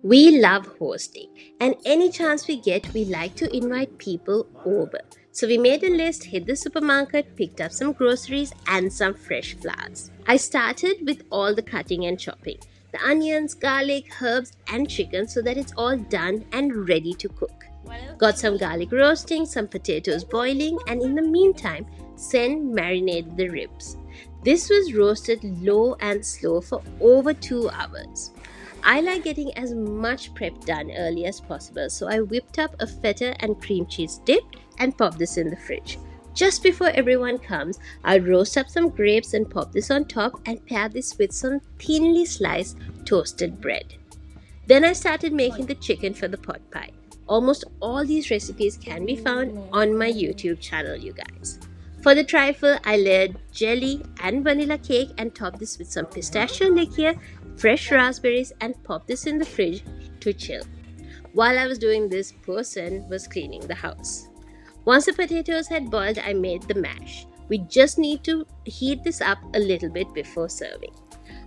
We love hosting, and any chance we get, we like to invite people over. So we made a list, hit the supermarket, picked up some groceries and some fresh flowers. I started with all the cutting and chopping the onions, garlic, herbs, and chicken so that it's all done and ready to cook. Got some garlic roasting, some potatoes boiling, and in the meantime, Sen marinated the ribs. This was roasted low and slow for over 2 hours. I like getting as much prep done early as possible, so I whipped up a feta and cream cheese dip and popped this in the fridge. Just before everyone comes, I'll roast up some grapes and pop this on top and pair this with some thinly sliced toasted bread. Then I started making the chicken for the pot pie. Almost all these recipes can be found on my YouTube channel, you guys. For the trifle, I layered jelly and vanilla cake and topped this with some pistachio liqueur, fresh raspberries, and popped this in the fridge to chill. While I was doing this, person was cleaning the house. Once the potatoes had boiled, I made the mash. We just need to heat this up a little bit before serving.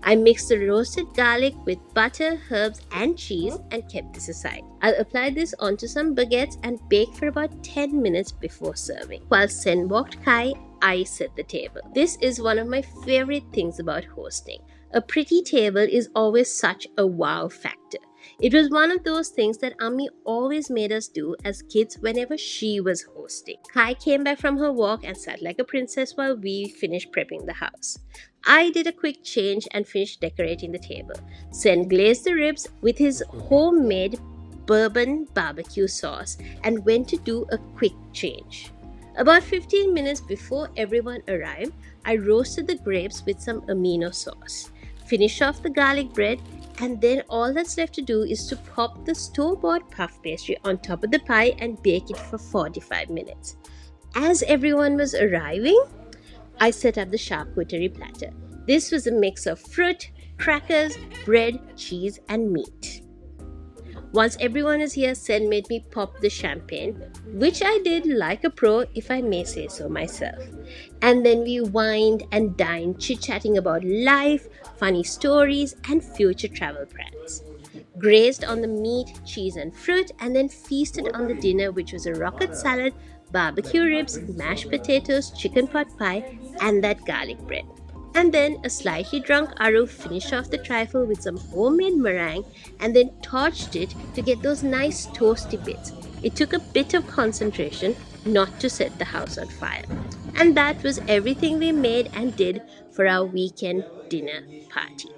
I mixed the roasted garlic with butter, herbs, and cheese and kept this aside. I'll apply this onto some baguettes and bake for about 10 minutes before serving. While Sen walked Kai, I set the table. This is one of my favorite things about hosting. A pretty table is always such a wow factor. It was one of those things that Ami always made us do as kids whenever she was hosting. Kai came back from her walk and sat like a princess while we finished prepping the house. I did a quick change and finished decorating the table. Sen glazed the ribs with his homemade bourbon barbecue sauce and went to do a quick change. About 15 minutes before everyone arrived, I roasted the grapes with some amino sauce. Finish off the garlic bread, and then all that's left to do is to pop the store-bought puff pastry on top of the pie and bake it for 45 minutes. As everyone was arriving, I set up the charcuterie platter. This was a mix of fruit, crackers, bread, cheese, and meat. Once everyone is here, Sen made me pop the champagne, which I did like a pro, if I may say so myself. And then we wined and dined, chit-chatting about life, funny stories, and future travel plans. Grazed on the meat, cheese, and fruit, and then feasted on the dinner, which was a rocket salad, barbecue ribs, mashed potatoes, chicken pot pie, and that garlic bread. And then a slightly drunk Aru finished off the trifle with some homemade meringue and then torched it to get those nice toasty bits. It took a bit of concentration not to set the house on fire. And that was everything we made and did for our weekend dinner party.